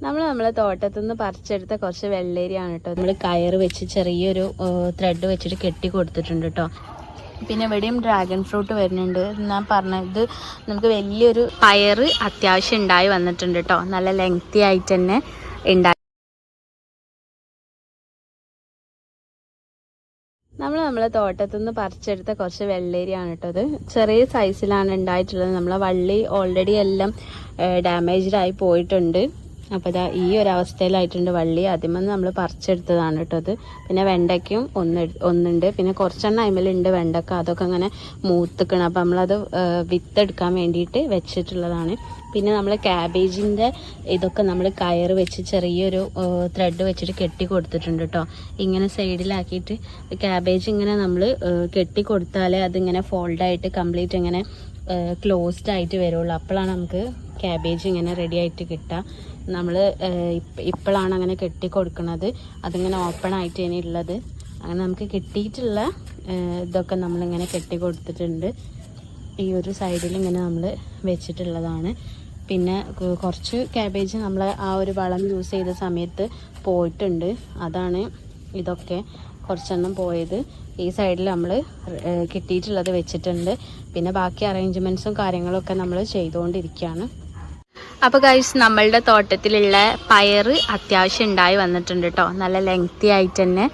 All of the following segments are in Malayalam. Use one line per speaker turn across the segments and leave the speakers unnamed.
നമ്മളെ തോട്ടത്തുനിന്ന് പറിച്ചെടുത്ത കുറച്ച് വെള്ളരിയാണ് കേട്ടോ. നമ്മൾ കയറ് വെച്ച് ചെറിയൊരു ത്രെഡ് വെച്ചിട്ട് കെട്ടി കൊടുത്തിട്ടുണ്ട് കേട്ടോ. പിന്നെ ഇവിടെയും ഡ്രാഗൺ ഫ്രൂട്ട് വരുന്നുണ്ട്. ഞാൻ പറഞ്ഞത് നമുക്ക് വലിയൊരു പയറ് അത്യാവശ്യം ഉണ്ടായി വന്നിട്ടുണ്ട് കേട്ടോ. നല്ല ലെങ്തി ആയിട്ട് തന്നെ ഉണ്ടായി. നമ്മളെ തോട്ടത്തുനിന്ന് പറിച്ചെടുത്ത കുറച്ച് വെള്ളരിയാണ് കേട്ടോ. അത് ചെറിയ സൈസിലാണ് ഉണ്ടായിട്ടുള്ളത്. നമ്മളെ വള്ളി ഓൾറെഡി എല്ലാം ഡാമേജ്ഡ് ആയി പോയിട്ടുണ്ട്. അപ്പോൾ ഇതാ ഈ ഒരു അവസ്ഥയിലായിട്ടുണ്ട് വള്ളി. ആദ്യമേ നമ്മൾ പറിച്ചെടുത്തതാണ് കേട്ടോ അത്. പിന്നെ വെണ്ടയ്ക്കും ഒന്നുണ്ട്. പിന്നെ കുറച്ചെണ്ണം അതിമേലുണ്ട് വെണ്ടക്ക. അതൊക്കെ അങ്ങനെ മൂത്തിക്കണം. അപ്പോൾ നമ്മളത് വിത്തെടുക്കാൻ വേണ്ടിയിട്ട് വെച്ചിട്ടുള്ളതാണ്. പിന്നെ നമ്മൾ ക്യാബേജിൻ്റെ ഇതൊക്കെ നമ്മൾ കയറ് വെച്ച് ചെറിയൊരു ത്രെഡ് വെച്ചിട്ട് കെട്ടി കൊടുത്തിട്ടുണ്ട് കേട്ടോ. ഇങ്ങനെ സൈഡിലാക്കിയിട്ട് ക്യാബേജ് ഇങ്ങനെ നമ്മൾ കെട്ടി കൊടുത്താലേ അതിങ്ങനെ ഫോൾഡായിട്ട് കംപ്ലീറ്റ് ഇങ്ങനെ ക്ലോസ്ഡ് ആയിട്ട് വരുള്ളൂ. അപ്പോഴാണ് നമുക്ക് ക്യാബേജ് ഇങ്ങനെ റെഡി ആയിട്ട് കിട്ടുക. നമ്മൾ ഇപ്പോഴാണ് അങ്ങനെ കെട്ടി കൊടുക്കുന്നത്. അതിങ്ങനെ ഓപ്പൺ ആയിട്ട് തന്നെ ഉള്ളത്. അങ്ങനെ നമുക്ക് കിട്ടിയിട്ടുള്ള ഇതൊക്കെ നമ്മളിങ്ങനെ കെട്ടി കൊടുത്തിട്ടുണ്ട്. ഈ ഒരു സൈഡിൽ ഇങ്ങനെ നമ്മൾ വെച്ചിട്ടുള്ളതാണ്. പിന്നെ കുറച്ച് ക്യാബേജ് നമ്മൾ ആ ഒരു വളം യൂസ് ചെയ്ത സമയത്ത് പോയിട്ടുണ്ട്. അതാണ് ഇതൊക്കെ കുറച്ചെണ്ണം പോയത്. ഈ സൈഡിൽ നമ്മൾ കിട്ടിയിട്ടുള്ളത് വെച്ചിട്ടുണ്ട്. പിന്നെ ബാക്കി അറേഞ്ച്മെൻറ്റ്സും കാര്യങ്ങളൊക്കെ നമ്മൾ ചെയ്തുകൊണ്ടിരിക്കുകയാണ്. അപ്പോൾ ഗൈസ്, നമ്മളുടെ തോട്ടത്തിലുള്ള പയറ് അത്യാവശ്യം ഉണ്ടായി വന്നിട്ടുണ്ട് കേട്ടോ. നല്ല ലെങ്തി ആയിട്ട് തന്നെ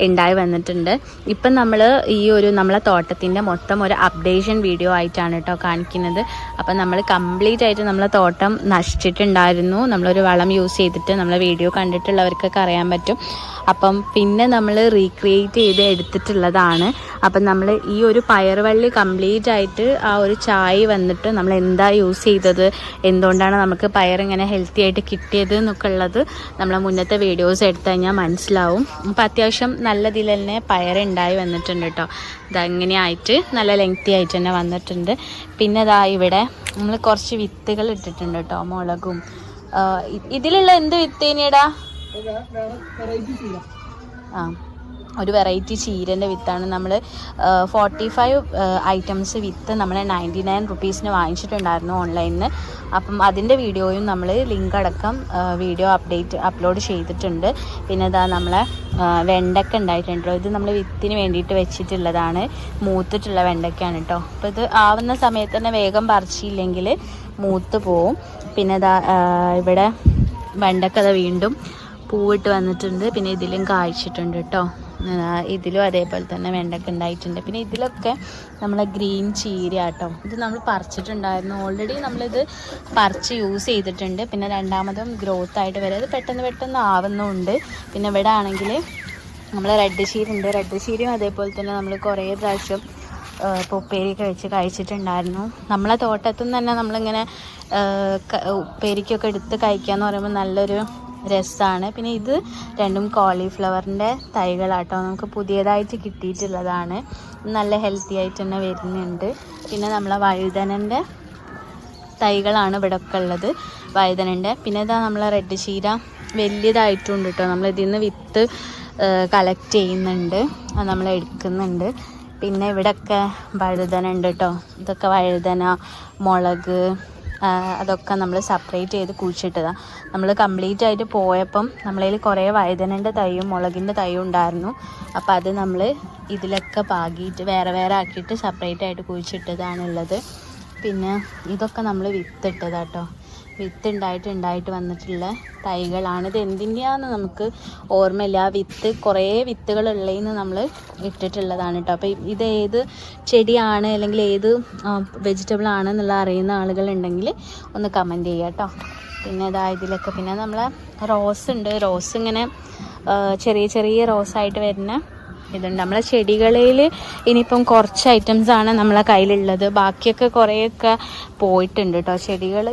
ഉണ്ടായി വന്നിട്ടുണ്ട്. ഇപ്പം നമ്മൾ ഈ ഒരു നമ്മളെ തോട്ടത്തിൻ്റെ മൊത്തം ഒരു അപ്ഡേഷൻ വീഡിയോ ആയിട്ടാണ് കേട്ടോ കാണിക്കുന്നത്. അപ്പം നമ്മൾ കംപ്ലീറ്റ് ആയിട്ട് നമ്മളെ തോട്ടം നശിച്ചിട്ടുണ്ടായിരുന്നു. നമ്മളൊരു വളം യൂസ് ചെയ്തിട്ട് നമ്മളെ വീഡിയോ കണ്ടിട്ടുള്ളവർക്കൊക്കെ അറിയാൻ പറ്റും. അപ്പം പിന്നെ നമ്മൾ റീക്രിയേറ്റ് ചെയ്ത് എടുത്തിട്ടുള്ളതാണ്. അപ്പം നമ്മൾ ഈ ഒരു പയറുവള്ളി കംപ്ലീറ്റ് ആയിട്ട് ആ ഒരു ചായ വന്നിട്ട് നമ്മൾ എന്താ യൂസ് ചെയ്തത്, എന്തുകൊണ്ടാണ് നമുക്ക് പയറിങ്ങനെ ഹെൽത്തി ആയിട്ട് കിട്ടിയത് എന്നൊക്കെ ഉള്ളത് നമ്മളെ മുന്നത്തെ വീഡിയോസ് എടുത്തു കഴിഞ്ഞാൽ മനസ്സിലാവും. അപ്പം അത്യാവശ്യം നല്ലതിൽ തന്നെ പയറുണ്ടായി വന്നിട്ടുണ്ട് കേട്ടോ. ഇതങ്ങനെയായിട്ട് നല്ല ലെങ്തി ആയിട്ട് തന്നെ വന്നിട്ടുണ്ട്. പിന്നെ ഇതാ ഇവിടെ നമ്മൾ കുറച്ച് വിത്തുകൾ ഇട്ടിട്ടുണ്ട് കേട്ടോ. മുളകും ഇതിലുള്ള എന്ത് വിത്തേനിയടാ? ഒരു വെറൈറ്റി ചീരൻ്റെ വിത്താണ്. നമ്മൾ 45 ഐറ്റംസ് വിത്ത് നമ്മൾ 99 റുപ്പീസിന് വാങ്ങിച്ചിട്ടുണ്ടായിരുന്നു ഓൺലൈനിൽ. അപ്പം അതിൻ്റെ വീഡിയോയും നമ്മൾ ലിങ്ക് അടക്കം വീഡിയോ അപ്ലോഡ് ചെയ്തിട്ടുണ്ട്. പിന്നെ ഇതാ നമ്മളെ വെണ്ടയ്ക്ക ഉണ്ടായിട്ടുണ്ടല്ലോ. ഇത് നമ്മൾ വിത്തിന് വേണ്ടിയിട്ട് വെച്ചിട്ടുള്ളതാണ്. മൂത്തിട്ടുള്ള വെണ്ടയ്ക്കാണ് കേട്ടോ. അപ്പോൾ ഇത് ആവുന്ന സമയത്ത് തന്നെ വേഗം പറിച്ചില്ലെങ്കിൽ മൂത്ത് പോവും. പിന്നെ ഇതാ ഇവിടെ വെണ്ടയ്ക്ക വീണ്ടും പൂവിട്ട് വന്നിട്ടുണ്ട്. പിന്നെ ഇതിലും കായ്ച്ചിട്ടുണ്ട് കേട്ടോ. ഇതിലും അതേപോലെ തന്നെ വെണ്ടയ്ക്ക ഉണ്ടായിട്ടുണ്ട്. പിന്നെ ഇതിലൊക്കെ നമ്മളെ ഗ്രീൻ ചീര കേട്ടോ. ഇത് നമ്മൾ പറിച്ചിട്ടുണ്ടായിരുന്നു. ഓൾറെഡി നമ്മളിത് പറിച്ച് യൂസ് ചെയ്തിട്ടുണ്ട്. പിന്നെ രണ്ടാമതും ഗ്രോത്ത് ആയിട്ട് വരും. അത് പെട്ടെന്ന് ആവുന്നുണ്ട്. പിന്നെ ഇവിടെ ആണെങ്കിൽ നമ്മൾ റെഡ് ചീര ഉണ്ട്. റെഡ് ചീരയും അതേപോലെ തന്നെ നമ്മൾ കുറേ പ്രാവശ്യം ഉപ്പേരിയൊക്കെ വെച്ച് കഴിച്ചിട്ടുണ്ടായിരുന്നു. നമ്മളെ തോട്ടത്തിൽ നിന്ന് തന്നെ നമ്മളിങ്ങനെ ഉപ്പേരിക്കൊക്കെ എടുത്ത് കഴിക്കുക എന്ന് പറയുമ്പോൾ നല്ലൊരു രസമാണ്. പിന്നെ ഇത് രണ്ടും കോളിഫ്ലവറിൻ്റെ തൈകളാട്ടോ. നമുക്ക് പുതിയതായിട്ട് കിട്ടിയിട്ടുള്ളതാണ്. നല്ല ഹെൽത്തി ആയിട്ട് തന്നെ വരുന്നുണ്ട്. പിന്നെ നമ്മളെ വഴുതനൻ്റെ തൈകളാണ് ഇവിടെ ഒക്കെ ഉള്ളത്, വഴുതനൻ്റെ. പിന്നെ ഇതാ നമ്മളെ റെഡ് ചീര വലിയതായിട്ടുണ്ട് കേട്ടോ. നമ്മളിതിൽ നിന്ന് വിത്ത് കളക്ട് ചെയ്യുന്നുണ്ട്, അത് നമ്മൾ എടുക്കുന്നുണ്ട്. പിന്നെ ഇവിടെയൊക്കെ വഴുതന ഉണ്ട് കേട്ടോ. ഇതൊക്കെ വഴുതന, മുളക്, അതൊക്കെ നമ്മൾ സെപ്പറേറ്റ് ചെയ്ത് കുഴിച്ചിട്ടതാണ്. നമ്മൾ കംപ്ലീറ്റ് ആയിട്ട് പോയപ്പം നമ്മളതിൽ കുറേ വഴുതനൻ്റെ തൈയും മുളകിൻ്റെ തൈയും ഉണ്ടായിരുന്നു. അപ്പോൾ അത് നമ്മൾ ഇതിലൊക്കെ പാകിയിട്ട് വേറെ ആക്കിയിട്ട് സെപ്പറേറ്റ് ആയിട്ട് കുഴിച്ചിട്ടതാണുള്ളത്. പിന്നെ ഇതൊക്കെ നമ്മൾ വിത്തിട്ടതാട്ടോ. വിത്തുണ്ടായിട്ട് വന്നിട്ടുള്ള തൈകളാണ്. ഇത് എന്തിൻ്റെയാണെന്ന് നമുക്ക് ഓർമ്മയില്ല. കുറേ വിത്തുകളുള്ളതിന് നമ്മൾ ഇട്ടിട്ടുള്ളതാണ് കേട്ടോ. അപ്പോൾ ഇത് ഏത് ചെടിയാണ് അല്ലെങ്കിൽ ഏത് വെജിറ്റബിൾ ആണെന്നുള്ള അറിയുന്ന ആളുകളുണ്ടെങ്കിൽ ഒന്ന് കമൻറ്റ് ചെയ്യുക കേട്ടോ. പിന്നെ ഇതിലൊക്കെ പിന്നെ നമ്മളെ റോസ് ഉണ്ട്. റോസ് ഇങ്ങനെ ചെറിയ റോസായിട്ട് വരുന്ന ഇതുണ്ട്. നമ്മളെ ചെടികളിൽ ഇനിയിപ്പം കുറച്ച് ഐറ്റംസാണ് നമ്മളെ കയ്യിലുള്ളത്. ബാക്കിയൊക്കെ കുറേയൊക്കെ പോയിട്ടുണ്ട് കേട്ടോ. ചെടികൾ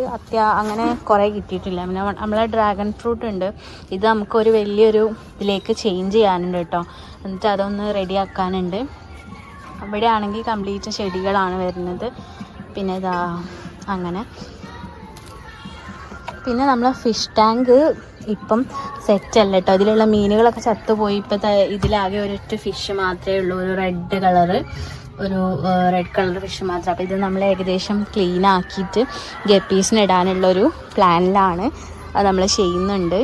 അങ്ങനെ കുറേ കിട്ടിയിട്ടില്ല. പിന്നെ നമ്മളെ ഡ്രാഗൺ ഫ്രൂട്ട് ഉണ്ട്. ഇത് നമുക്കൊരു വലിയൊരു ഇതിലേക്ക് ചേഞ്ച് ചെയ്യാനുണ്ട് കേട്ടോ. എന്നിട്ട് അതൊന്ന് റെഡിയാക്കാനുണ്ട്. അവിടെ ആണെങ്കിൽ കംപ്ലീറ്റ് ചെടികളാണ് വരുന്നത്. പിന്നെ അങ്ങനെ. പിന്നെ നമ്മളെ ഫിഷ് ടാങ്ക് ഇപ്പം സെറ്റല്ല കേട്ടോ. ഇതിലുള്ള മീനുകളൊക്കെ ചത്തുപോയി. ഇപ്പോഴത്തെ ഇതിലാകെ ഒരൊറ്റ ഫിഷ് മാത്രമേ ഉള്ളൂ. ഒരു റെഡ് കളർ ഫിഷ് മാത്രം. അപ്പോൾ ഇത് നമ്മൾ ഏകദേശം ക്ലീൻ ആക്കിയിട്ട് ഗപ്പീസിന് ഇടാനുള്ളൊരു പ്ലാനിലാണ്. അത് നമ്മൾ ചെയ്യുന്നുണ്ട്.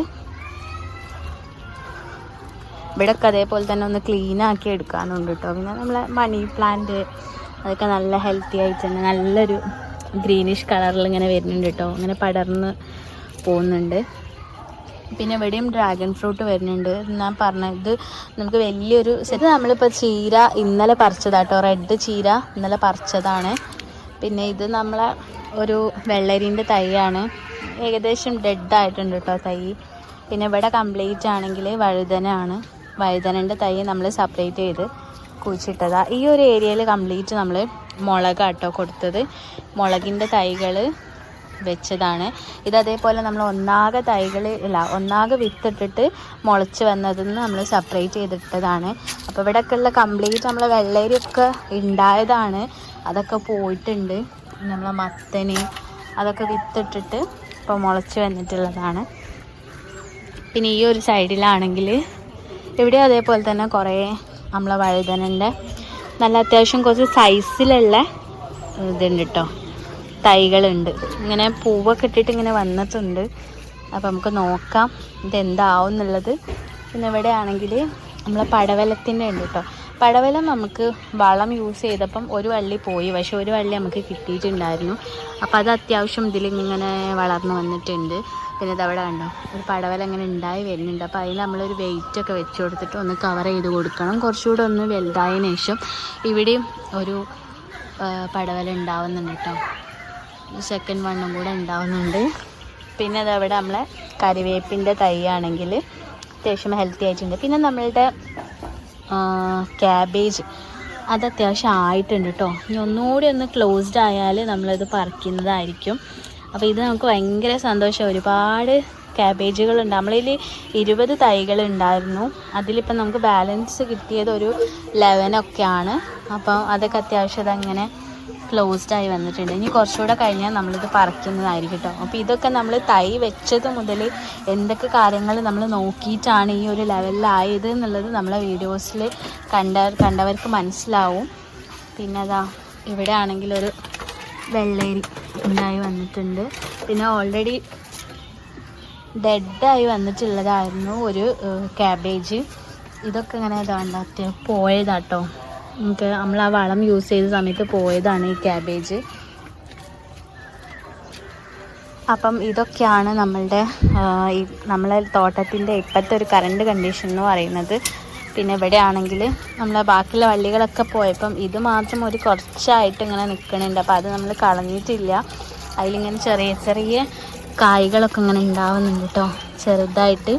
ഇവിടെയൊക്കെ അതേപോലെ തന്നെ ഒന്ന് ക്ലീൻ ആക്കി എടുക്കാനുണ്ട് കേട്ടോ. പിന്നെ നമ്മളെ മണി പ്ലാന്റ് അതൊക്കെ നല്ല ഹെൽത്തി ആയിട്ട് തന്നെ നല്ലൊരു ഗ്രീനിഷ് കളറിൽ ഇങ്ങനെ വരുന്നുണ്ട് കേട്ടോ. ഇങ്ങനെ പടർന്ന് പോകുന്നുണ്ട്. പിന്നെ ഇവിടെയും ഡ്രാഗൺ ഫ്രൂട്ട് വരുന്നുണ്ട്. ഞാൻ പറഞ്ഞത് നമുക്ക് വലിയൊരു സെറ്റ്. നമ്മളിപ്പോൾ ചീര ഇന്നലെ പറിച്ചതാട്ടോ, റെഡ് ചീര ഇന്നലെ പറിച്ചതാണ്. പിന്നെ ഇത് നമ്മളെ ഒരു വെള്ളരീൻ്റെ തൈയാണ്, ഏകദേശം ഡെഡായിട്ടുണ്ട് കേട്ടോ തൈ. പിന്നെ ഇവിടെ കംപ്ലീറ്റ് ആണെങ്കിൽ വഴുതനയാണ്. വഴുതനൻ്റെ തൈ നമ്മൾ സെപ്പറേറ്റ് ചെയ്ത് കുഴിച്ചിട്ടതാണ്. ഈ ഒരു ഏരിയയിൽ കംപ്ലീറ്റ് നമ്മൾ മുളകാട്ടോ കൊടുത്തത്, മുളകിൻ്റെ തൈകൾ വെച്ചതാണ്. ഇത് അതേപോലെ നമ്മൾ ഒന്നാകെ വിത്തിട്ടിട്ട് മുളച്ച് വന്നതെന്ന് നമ്മൾ സെപ്പറേറ്റ് ചെയ്തിട്ടതാണ്. അപ്പോൾ ഇവിടെയൊക്കെയുള്ള കംപ്ലീറ്റ് നമ്മളെ വെള്ളരിയൊക്കെ ഉണ്ടായതാണ്, അതൊക്കെ പോയിട്ടുണ്ട്. നമ്മളെ മത്തന് അതൊക്കെ വിത്തിട്ടിട്ട് ഇപ്പോൾ മുളച്ച് വന്നിട്ടുള്ളതാണ്. പിന്നെ ഈ ഒരു സൈഡിലാണെങ്കിൽ ഇവിടെ അതേപോലെ തന്നെ കുറേ നമ്മളെ വഴുതനൻ്റെ നല്ല അത്യാവശ്യം കുറച്ച് സൈസിലുള്ള ഇതുണ്ട് കേട്ടോ, തൈകളുണ്ട്. ഇങ്ങനെ പൂവൊക്കെ ഇട്ടിട്ട് ഇങ്ങനെ വന്നിട്ടുണ്ട്. അപ്പോൾ നമുക്ക് നോക്കാം ഇതെന്താവും എന്നുള്ളത്. പിന്നെ ഇവിടെ ആണെങ്കിൽ നമ്മളെ പടവലത്തിൻ്റെ ഉണ്ട് കേട്ടോ. പടവലം നമുക്ക് വളം യൂസ് ചെയ്തപ്പം ഒരു വള്ളി പോയി, പക്ഷെ ഒരു വള്ളി നമുക്ക് കിട്ടിയിട്ടുണ്ടായിരുന്നു. അപ്പോൾ അത് അത്യാവശ്യം ഇതിലിങ്ങനെ വളർന്നു വന്നിട്ടുണ്ട്. പിന്നെ ഇതവിടെ കണ്ടോ ഒരു പടവലം ഇങ്ങനെ ഉണ്ടായി വരുന്നുണ്ട്. അപ്പോൾ അതിൽ നമ്മളൊരു വെയിറ്റൊക്കെ വെച്ച് കൊടുത്തിട്ട് ഒന്ന് കവർ ചെയ്ത് കൊടുക്കണം. കുറച്ചുകൂടെ ഒന്ന് വലുതായതിനു ശേഷം ഇവിടെയും ഒരു പടവലം ഉണ്ടാവുന്നുണ്ട് കേട്ടോ. സെക്കൻഡ് വണ്ണും കൂടെ ഉണ്ടാവുന്നുണ്ട്. പിന്നെ അതവിടെ നമ്മളെ കറിവേപ്പിൻ്റെ തൈ ആണെങ്കിൽ അത്യാവശ്യം ഹെൽത്തി ആയിട്ടുണ്ട്. പിന്നെ നമ്മളുടെ ക്യാബേജ് അത് അത്യാവശ്യം ആയിട്ടുണ്ട് കേട്ടോ. ഇനി ഒന്നുകൂടി ഒന്ന് ക്ലോസ്ഡ് ആയാൽ നമ്മളത് പറിക്കുന്നതായിരിക്കും. അപ്പോൾ ഇത് നമുക്ക് ഭയങ്കര സന്തോഷം. ഒരുപാട് ക്യാബേജുകളുണ്ട്. നമ്മളിൽ 20 തൈകൾ ഉണ്ടായിരുന്നു. അതിലിപ്പം നമുക്ക് ബാലൻസ് കിട്ടിയത് ഒരു 11 അപ്പം അതൊക്കെ അത്യാവശ്യം അതങ്ങനെ ക്ലോസ്ഡായി വന്നിട്ടുണ്ട്. ഇനി കുറച്ചുകൂടെ കഴിഞ്ഞാൽ നമ്മളിത് പറിക്കുന്നതായിരിക്കും കേട്ടോ. അപ്പോൾ ഇതൊക്കെ നമ്മൾ തൈ വെച്ചത് മുതൽ എന്തൊക്കെ കാര്യങ്ങൾ നമ്മൾ നോക്കിയിട്ടാണ് ഈ ഒരു ലെവലിലായത് എന്നുള്ളത് നമ്മളെ വീഡിയോസിൽ കണ്ടവർക്ക് മനസ്സിലാവും. പിന്നെ അതാ ഇവിടെ ആണെങ്കിൽ ഒരു വെള്ളരി ഉണ്ടായി വന്നിട്ടുണ്ട്. പിന്നെ ഓൾറെഡി ഡെഡായി വന്നിട്ടുള്ളതായിരുന്നു ഒരു ക്യാബേജ്. ഇതൊക്കെ ഇങ്ങനെ ഇതാണ്ട് പോയതാട്ടോ, നമുക്ക് നമ്മൾ ആ വളം യൂസ് ചെയ്ത സമയത്ത് പോയതാണ് ഈ ക്യാബേജ്. അപ്പം ഇതൊക്കെയാണ് നമ്മളെ തോട്ടത്തിൻ്റെ ഇപ്പോഴത്തെ ഒരു കറണ്ട് കണ്ടീഷൻ എന്ന് പറയുന്നത്. പിന്നെ ഇവിടെ ആണെങ്കിൽ നമ്മളെ ബാക്കിയുള്ള വള്ളികളൊക്കെ പോയപ്പം ഇത് മാത്രം ഒരു കുറച്ചായിട്ട് ഇങ്ങനെ നിൽക്കുന്നുണ്ട്. അപ്പോൾ അത് നമ്മൾ കളഞ്ഞിട്ടില്ല. അതിലിങ്ങനെ ചെറിയ ചെറിയ കായ്കളൊക്കെ ഇങ്ങനെ ഉണ്ടാവുന്നുണ്ട് കേട്ടോ, ചെറുതായിട്ട്.